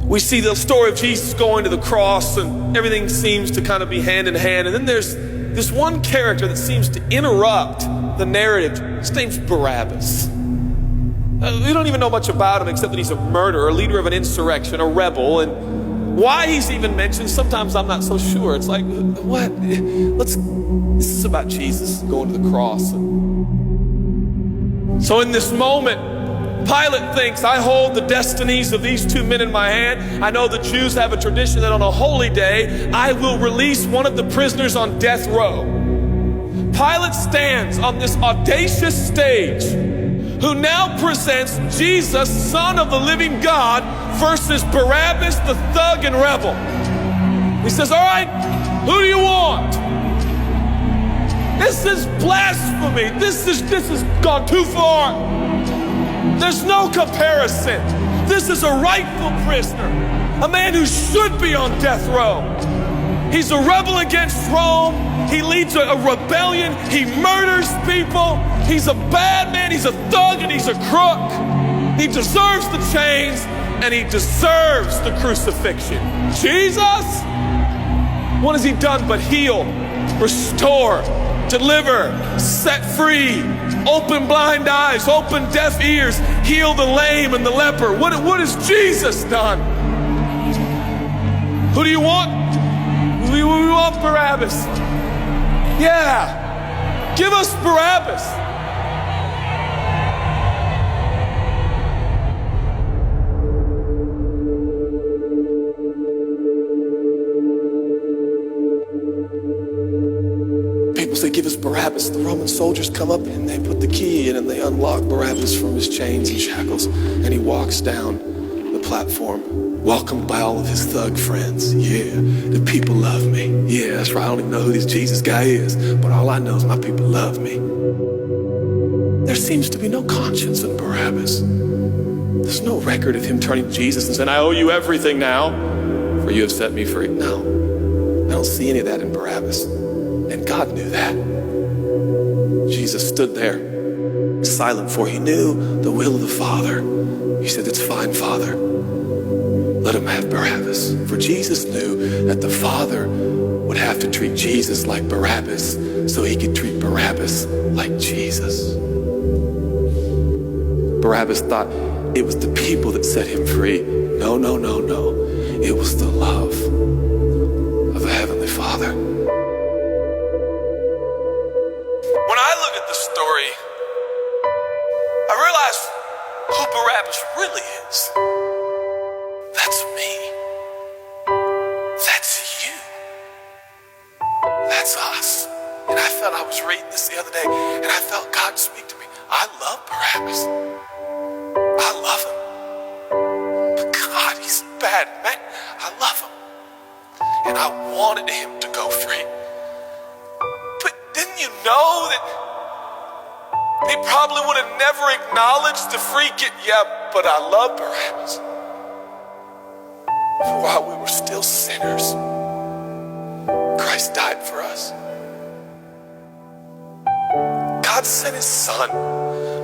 We see the story of Jesus going to the cross, and everything seems to kind of be hand in hand. And then there's this one character that seems to interrupt the narrative. His name's Barabbas. We don't even know much about him except that he's a murderer, a leader of an insurrection, a rebel. And why he's even mentioned, sometimes I'm not so sure. It's like, what? This is about Jesus going to the cross. So in this moment, Pilate thinks, I hold the destinies of these two men in my hand. I know the Jews have a tradition that on a holy day, I will release one of the prisoners on death row. Pilate stands on this audacious stage, who now presents Jesus, Son of the living God, versus Barabbas, the thug and rebel. He says, all right, who do you want? This is blasphemy. This has gone too far. There's no comparison. This is a rightful prisoner, a man who should be on death row. He's a rebel against Rome. He leads a rebellion. He murders people. He's a bad man. He's a thug and he's a crook. He deserves the chains and he deserves the crucifixion. Jesus? What has he done but heal, restore, deliver, set free, open blind eyes, open deaf ears, heal the lame and the leper? What has Jesus done? Who do you want? We want Barabbas. Yeah, give us Barabbas. People say, give us Barabbas. The Roman soldiers come up and they put the key in and they unlock Barabbas from his chains and shackles. And he walks down the platform, welcomed by all of his thug friends. Yeah, the people love me. Yeah, that's right. I don't even know who this Jesus guy is, but all I know is my people love me. There seems to be no conscience in Barabbas. There's no record of him turning to Jesus and saying, I owe you everything now, for you have set me free. No, I don't see any of that in Barabbas. And God knew that. Jesus stood there, silent, for he knew the will of the Father. He said, it's fine, Father. Let him have Barabbas. For Jesus knew that the Father would have to treat Jesus like Barabbas so he could treat Barabbas like Jesus. Barabbas thought it was the people that set him free. No, no, no, no. It was the love of the Heavenly Father. When I look at the story, I realize who Barabbas really is. That's me. That's you. That's us. And I felt, I was reading this the other day, and I felt God speak to me. I love Barabbas. I love him. But God, he's bad, man. I love him. And I wanted him to go free. But didn't you know that he probably would have never acknowledged the free gift? Yeah, but I love Barabbas. For while we were still sinners, Christ died for us. God sent his son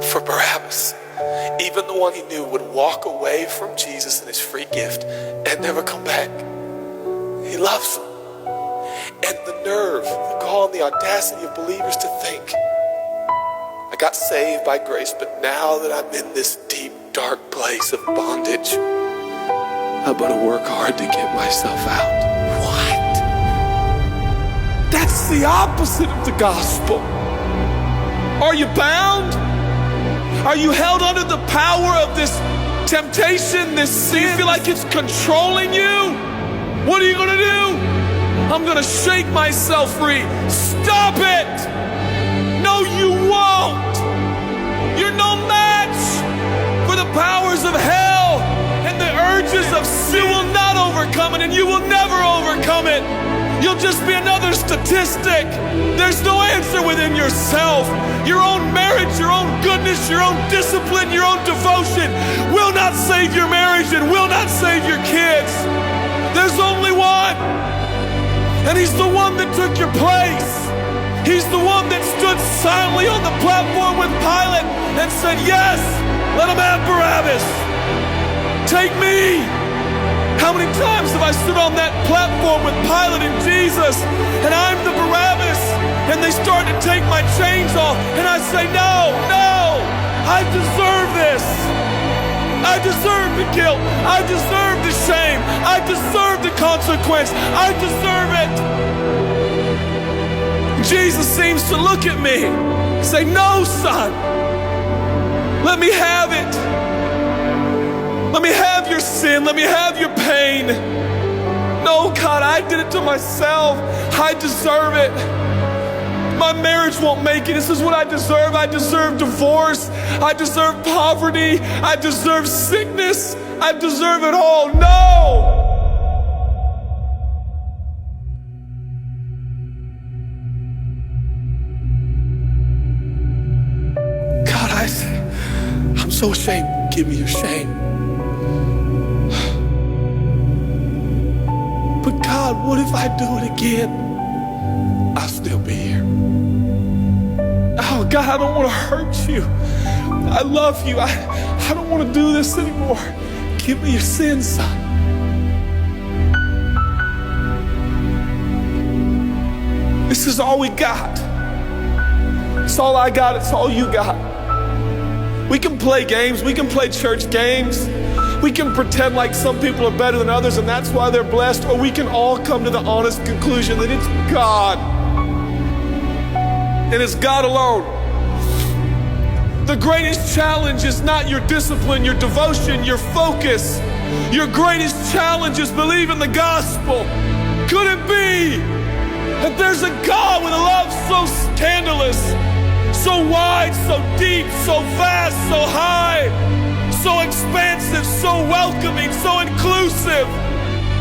for Barabbas, even the one he knew would walk away from Jesus and his free gift and never come back. He loves him. And the nerve, the gall, and the audacity of believers to think, I got saved by grace, but now that I'm in this deep, dark place of bondage, I better work hard to get myself out. What? That's the opposite of the gospel. Are you bound? Are you held under the power of this temptation, this sin? You feel like it's controlling you? What are you gonna do? I'm gonna shake myself free. Stop it! No, you won't! You're no match for the powers of hell, and the urges of sin will not overcome it, and you will never overcome it. You'll just be another statistic. There's no answer within yourself. Your own marriage, your own goodness, your own discipline, your own devotion will not save your marriage and will not save your kids. There's only one, and he's the one that took your place. He's the one that stood silently on the platform with Pilate and said, yes, let him have Barabbas. Take me. How many times have I stood on that platform with Pilate and Jesus, and I'm the Barabbas, and they start to take my chains off, and I say, no, no, I deserve this. I deserve the guilt. I deserve the shame. I deserve the consequence. I deserve it. Jesus seems to look at me and say, no, son, let me have it. Let me have your sin. Let me have your pain. No, God, I did it to myself. I deserve it. My marriage won't make it. This is what I deserve. I deserve divorce. I deserve poverty. I deserve sickness. I deserve it all. No! God, I'm so ashamed. Give me your shame. But God, what if I do it again? I'll still be here. Oh God, I don't want to hurt you. I love you. I don't want to do this anymore. Give me your sins, son. This is all we got. It's all I got. It's all you got. We can play games. We can play church games. We can pretend like some people are better than others and that's why they're blessed, or we can all come to the honest conclusion that it's God. And it's God alone. The greatest challenge is not your discipline, your devotion, your focus. Your greatest challenge is believing the gospel. Could it be that there's a God with a love so scandalous, so wide, so deep, so vast, so high, so expansive, so welcoming, so inclusive?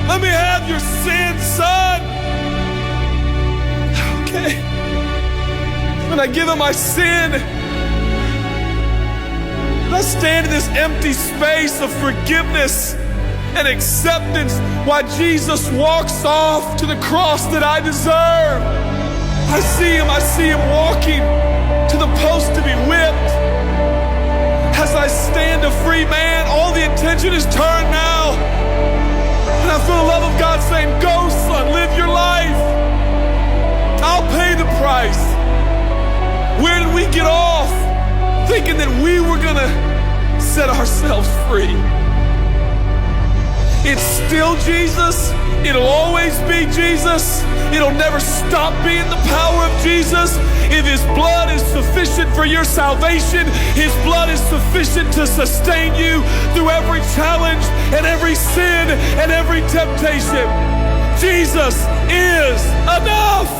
Let me have your sin, son. Okay. When I give him my sin, and I stand in this empty space of forgiveness and acceptance while Jesus walks off to the cross that I deserve. I see him walking to the post to be whipped. As I stand a free man, all the attention is turned now. And I feel the love of God saying, go son, live your life. I'll pay the price. Where did we get off thinking that we were gonna set ourselves free? It's still Jesus. It'll always be Jesus. It'll never stop being the power of Jesus. If his blood is sufficient for your salvation, his blood is sufficient to sustain you through every challenge and every sin and every temptation. Jesus is enough.